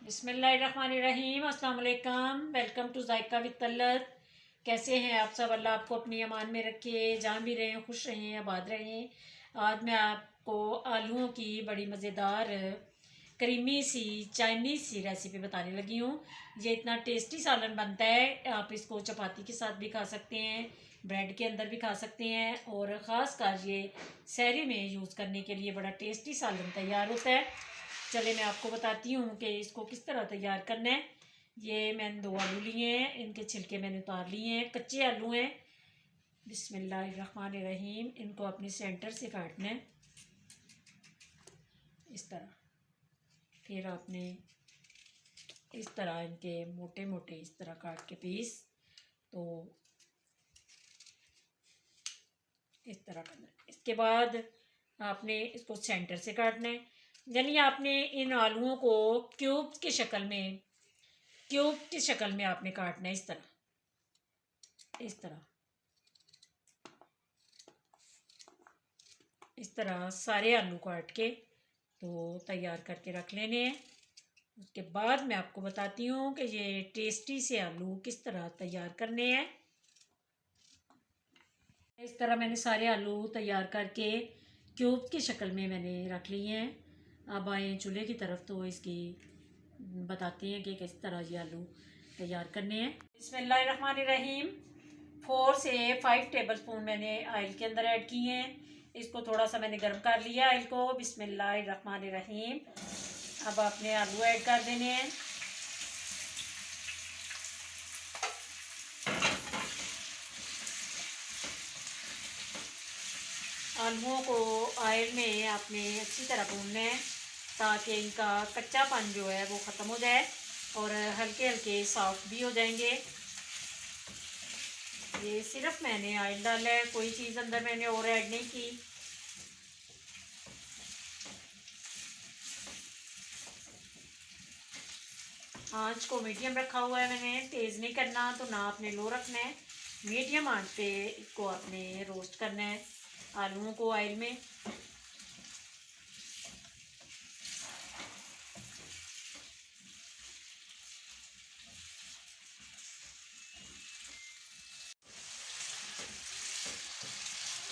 बिस्मिल्लाहिर्रहमानिर्रहीम। अस्सलाम वालेकुम। Welcome to Zaika with Talat. कैसे हैं आप सब? अल्लाह आपको अपनी अमान में रखे, जहाँ भी रहें खुश रहें, आबाद रहें। आज मैं आपको आलूओं की बड़ी मज़ेदार क्रीमी सी चाइनीज़ सी रेसिपी बताने लगी हूँ। ये इतना टेस्टी सालन बनता है, आप इसको चपाती के साथ भी खा सकते हैं, ब्रेड के अंदर भी खा सकते हैं, और ख़ास कर ये सहरी में यूज़ करने के लिए बड़ा टेस्टी सालन तैयार होता है। चले मैं आपको बताती हूँ कि इसको किस तरह तैयार करना है। ये मैंने 2 आलू लिए हैं, इनके छिलके मैंने उतार लिए हैं, कच्चे आलू हैं। बिस्मिल्लाहिर्रहमानिर्रहीम। इनको अपने सेंटर से काटना है इस तरह। फिर आपने इस तरह इनके मोटे मोटे इस तरह काट के पीस, तो इस तरह करना है। इसके बाद आपने इसको सेंटर से काटना है, यानी आपने इन आलूओं को क्यूब की शक्ल में आपने काटना है इस तरह सारे आलू काट के तो तैयार करके रख लेने हैं। उसके बाद मैं आपको बताती हूँ कि ये टेस्टी से आलू किस तरह तैयार करने हैं। इस तरह मैंने सारे आलू तैयार करके क्यूब की शक्ल में मैंने रख लिए हैं। अब आए चूल्हे की तरफ, तो इसकी बताते हैं कि किस तरह ये आलू तैयार करने हैं। बिस्मिल्लाहिर्रहमानिर्रहीम। 4 से 5 टेबलस्पून मैंने ऑयल के अंदर ऐड किए हैं। इसको थोड़ा सा मैंने गर्म कर लिया ऑयल को। बिस्मिल्लाहिर्रहमानिर्रहीम। अब आपने आलू ऐड कर देने हैं। आलूओं को ऑयल में आपने अच्छी तरह भूनना है, ताकि इनका कच्चापन जो है वो ख़त्म हो जाए और हल्के हल्के सॉफ्ट भी हो जाएंगे। ये सिर्फ मैंने ऑयल डाला है, कोई चीज़ अंदर मैंने और ऐड नहीं की। आंच को मीडियम रखा हुआ है मैंने, तेज़ नहीं करना, तो ना आपने लो रखना है। मीडियम आंच पे इसको आपने रोस्ट करना है आलूओं को ऑयल में।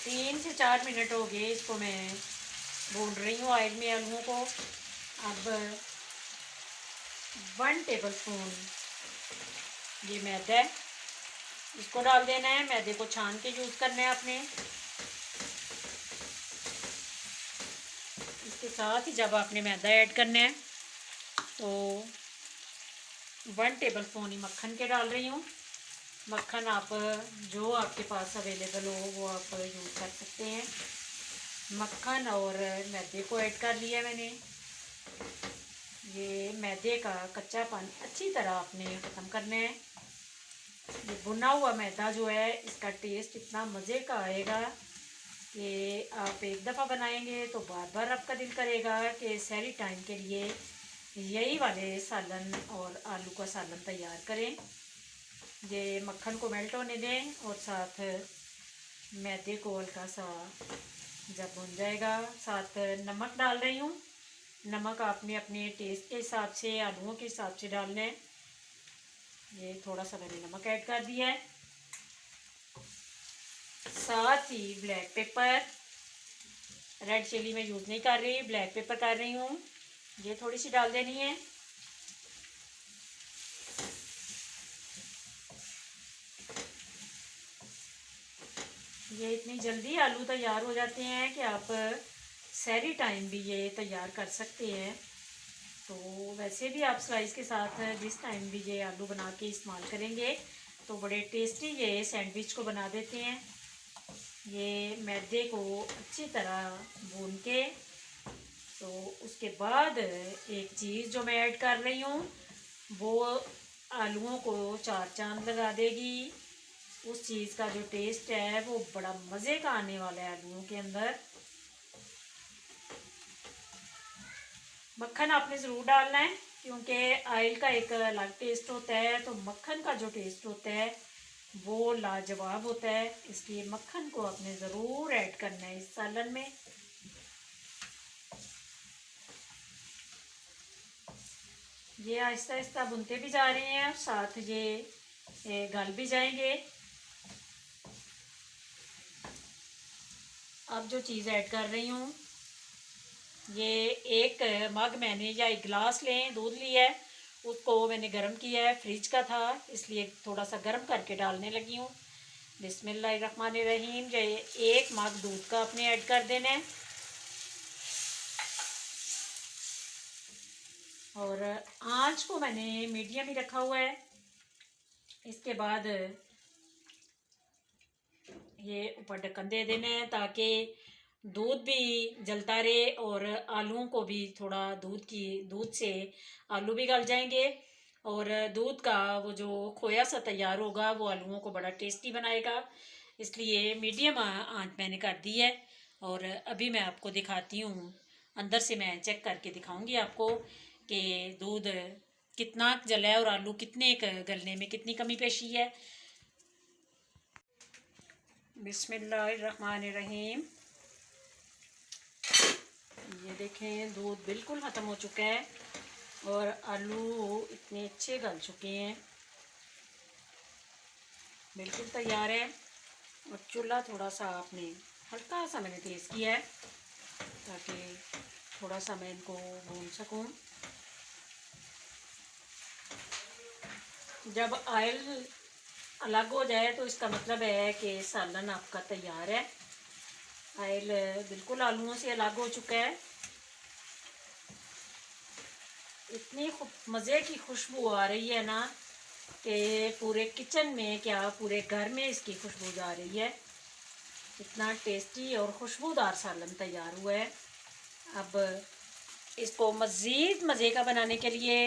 तीन से 4 मिनट हो गए इसको मैं भून रही हूँ ऑयल में आलूओं को। अब 1 टेबलस्पून ये मैदा है, इसको डाल देना है। मैदे को छान के यूज़ करना है आपने। इसके साथ ही जब आपने मैदा ऐड करना है तो 1 टेबलस्पून ही मक्खन के डाल रही हूँ। मक्खन आप जो आपके पास अवेलेबल हो वो आप यूज़ कर सकते हैं। मक्खन और मैदे को ऐड कर लिया मैंने। ये मैदे का कच्चापन अच्छी तरह आपने ख़त्म करना है। ये भुना हुआ मैदा जो है, इसका टेस्ट इतना मज़े का आएगा कि आप एक दफ़ा बनाएंगे तो बार बार आपका दिल करेगा कि सहरी टाइम के लिए यही वाले सालन और आलू का सालन तैयार करें। ये मक्खन को मेल्ट होने दें और साथ मैदे को हल्का सा जब भुन जाएगा, साथ नमक डाल रही हूँ। नमक आपने अपने टेस्ट के हिसाब से, आलूओं के हिसाब से डालना है। ये थोड़ा सा मैंने नमक ऐड कर दिया है। साथ ही ब्लैक पेपर, रेड चिली मैं यूज़ नहीं कर रही, ब्लैक पेपर कर रही हूँ। ये थोड़ी सी डाल देनी है। ये इतनी जल्दी आलू तैयार हो जाते हैं कि आप सहरी टाइम भी ये तैयार कर सकते हैं। तो वैसे भी आप स्लाइस के साथ जिस टाइम भी ये आलू बना के इस्तेमाल करेंगे तो बड़े टेस्टी ये सैंडविच को बना देते हैं। ये मैदे को अच्छी तरह भून के, तो उसके बाद एक चीज़ जो मैं ऐड कर रही हूँ वो आलूओं को 4 चांद लगा देगी। उस चीज़ का जो टेस्ट है वो बड़ा मज़े का आने वाला है आलूओं के अंदर। मक्खन आपने ज़रूर डालना है, क्योंकि ऑयल का एक अलग टेस्ट होता है, तो मक्खन का जो टेस्ट होता है वो लाजवाब होता है। इसलिए मक्खन को आपने ज़रूर ऐड करना है इस सालन में। ये आहिस्ता आहिस्ता भुनते भी जा रहे हैं और साथ ये गल भी जाएंगे। अब जो चीज़ ऐड कर रही हूँ, ये एक मग मैंने या एक गिलास लें दूध लिया है, उसको मैंने गर्म किया है, फ्रिज का था इसलिए थोड़ा सा गर्म करके डालने लगी हूँ। बिस्मिल्लाहिर्रहमानिर्रहीम। ये एक मग दूध का अपने ऐड कर देना है और आंच को मैंने मीडियम ही रखा हुआ है। इसके बाद ये ऊपर ढक्कन दे देना है ताकि दूध भी जलता रहे और आलूओं को भी थोड़ा दूध से आलू भी गल जाएंगे और दूध का वो जो खोया सा तैयार होगा वो आलूओं को बड़ा टेस्टी बनाएगा। इसलिए मीडियम आंच मैंने कर दी है और अभी मैं आपको दिखाती हूँ, अंदर से मैं चेक करके दिखाऊंगी आपको कि दूध कितना जला है और आलू कितने गलने में कितनी कमी पेशी है। बिस्मिल्लाहिर्रहमानिर्रहीम। ये देखें दूध बिल्कुल ख़त्म हो चुका है और आलू इतने अच्छे गल चुके हैं, बिल्कुल तैयार है। और चूल्हा थोड़ा सा आपने हल्का सा मैंने तेज़ किया है ताकि थोड़ा सा मैं इनको भून सकूं। जब ऑयल अलग हो जाए तो इसका मतलब है कि सालन आपका तैयार है। ऑयल बिल्कुल आलूओं से अलग हो चुका है। इतनी मज़े की खुशबू आ रही है ना कि पूरे किचन में क्या पूरे घर में इसकी खुशबू जा रही है। इतना टेस्टी और खुशबूदार सालन तैयार हुआ है। अब इसको मज़ीद मज़े का बनाने के लिए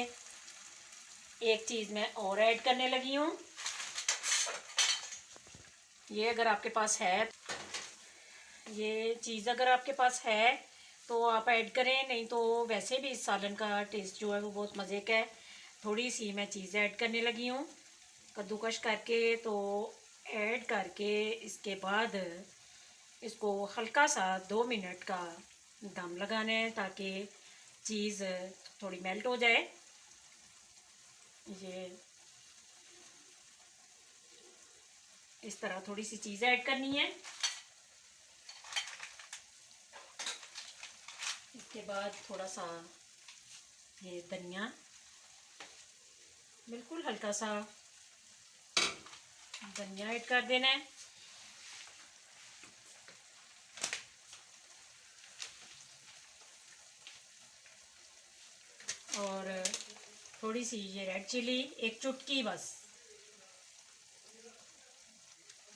एक चीज़ मैं और ऐड करने लगी हूँ। ये अगर आपके पास है, ये चीज़ अगर आपके पास है तो आप ऐड करें, नहीं तो वैसे भी इस सालन का टेस्ट जो है वो बहुत मज़े का है। थोड़ी सी मैं चीज़ ऐड करने लगी हूँ कद्दूकश करके, तो ऐड करके इसके बाद इसको हल्का सा 2 मिनट का दम लगाना है ताकि चीज़ थोड़ी मेल्ट हो जाए। ये इस तरह थोड़ी सी चीज़ ऐड करनी है। इसके बाद थोड़ा सा ये धनिया, बिल्कुल हल्का सा धनिया ऐड कर देना है और थोड़ी सी ये रेड चिली, एक चुटकी, बस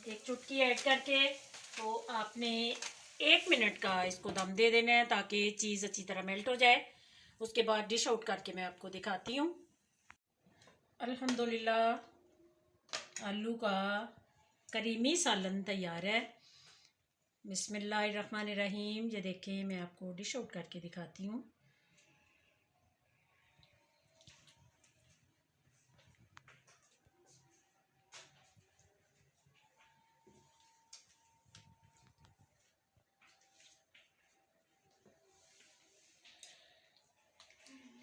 एक चुटकी ऐड करके तो आपने 1 मिनट का इसको दम दे देना है ताकि चीज़ अच्छी तरह मेल्ट हो जाए। उसके बाद डिश आउट करके मैं आपको दिखाती हूँ। अल्हम्दुलिल्लाह आलू का करीमी सालन तैयार है। बिस्मिल्लाहिर्रहमानिर्रहीम। ये देखें मैं आपको डिश आउट करके दिखाती हूँ।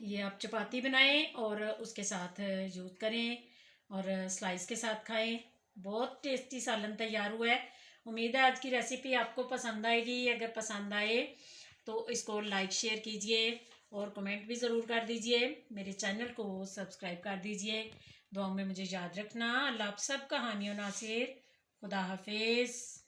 ये आप चपाती बनाएं और उसके साथ यूज़ करें और स्लाइस के साथ खाएं। बहुत टेस्टी सालन तैयार हुआ है। उम्मीद है आज की रेसिपी आपको पसंद आएगी। अगर पसंद आए तो इसको लाइक शेयर कीजिए और कमेंट भी ज़रूर कर दीजिए। मेरे चैनल को सब्सक्राइब कर दीजिए। दुआ में मुझे याद रखना। अल्लाह आप सबका हामी और नासिर। खुदा हाफिज़।